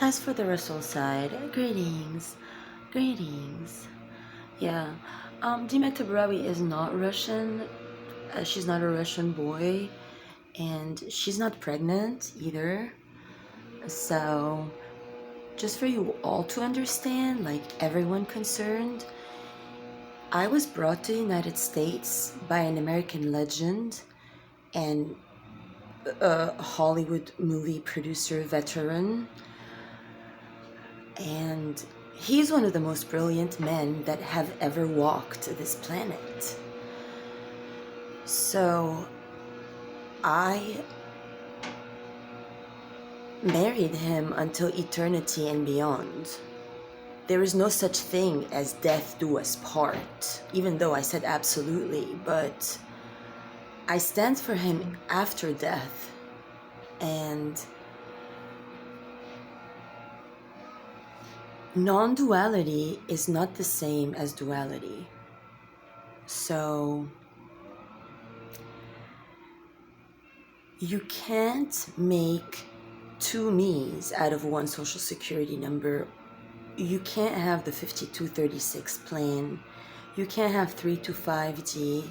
As for the Russell side, greetings, greetings. Yeah, Dima Tabrawi is not Russian. She's not a Russian boy, and she's not pregnant either. So, just for you all to understand, like everyone concerned, I was brought to the United States by an American legend and a Hollywood movie producer veteran. And he's one of the most brilliant men that have ever walked this planet. So I married him until eternity and beyond. There is no such thing as death do us part, even though I said absolutely, but I stand for him after death. And non-duality is not the same as duality. So you can't make two me's out of one social security number. You can't have the 5236 plan. You can't have 325G.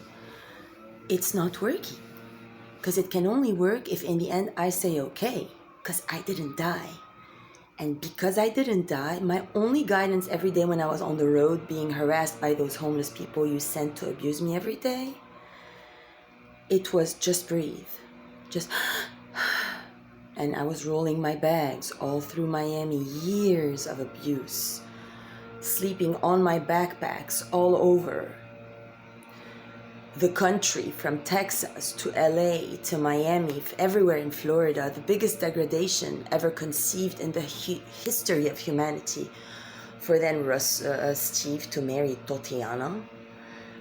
It's not working. Because it can only work if in the end I say okay, because I didn't die. And because I didn't die, my only guidance every day when I was on the road being harassed by those homeless people you sent to abuse me every day, it was just breathe. Just, and I was rolling my bags all through Miami, years of abuse, sleeping on my backpacks all over the country, from Texas to LA to Miami, everywhere in Florida. The biggest degradation ever conceived in the history of humanity. For then Steve to marry Tatiana,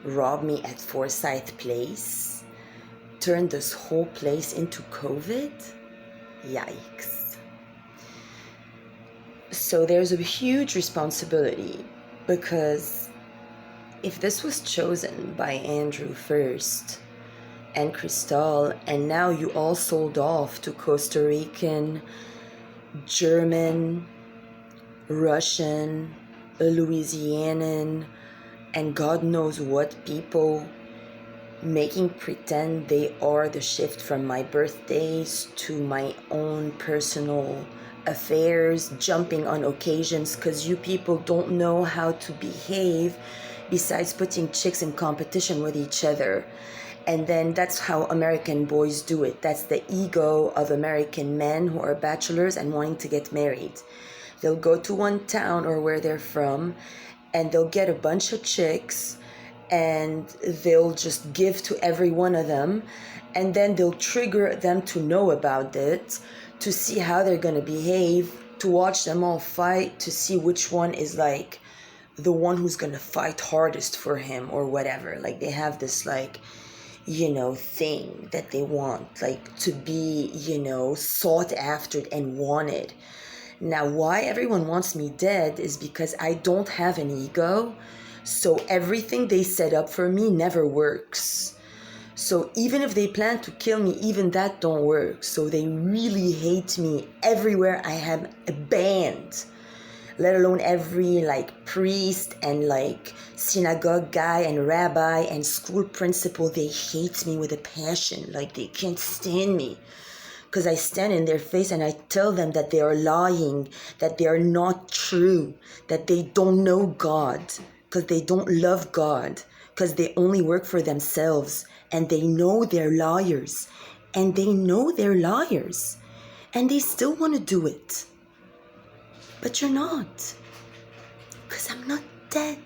rob me at Forsyth Place, turn this whole place into COVID. Yikes. So there's a huge responsibility, because if this was chosen by Andrew first and Cristal, and now you all sold off to Costa Rican, German, Russian, Louisianan, and God knows what people, making pretend they are the shift from my birthdays to my own personal affairs, jumping on occasions because you people don't know how to behave besides putting chicks in competition with each other. And then that's how American boys do it. That's the ego of American men who are bachelors and wanting to get married. They'll go to one town or where they're from, and they'll get a bunch of chicks, and they'll just give to every one of them, and then they'll trigger them to know about it, to see how they're gonna behave, to watch them all fight, to see which one is like the one who's gonna fight hardest for him or whatever. Like they have this like, you know, thing that they want, like to be, you know, sought after and wanted. Now, why everyone wants me dead is because I don't have an ego. So everything they set up for me never works. So even if they plan to kill me, even that don't work. So they really hate me everywhere I have a band, let alone every like priest and like synagogue guy and rabbi and school principal. They hate me with a passion. Like they can't stand me because I stand in their face and I tell them that they are lying, that they are not true, that they don't know God, because they don't love God, because they only work for themselves, and they know they're liars, and they know they're liars, and they still want to do it. But you're not, because I'm not dead.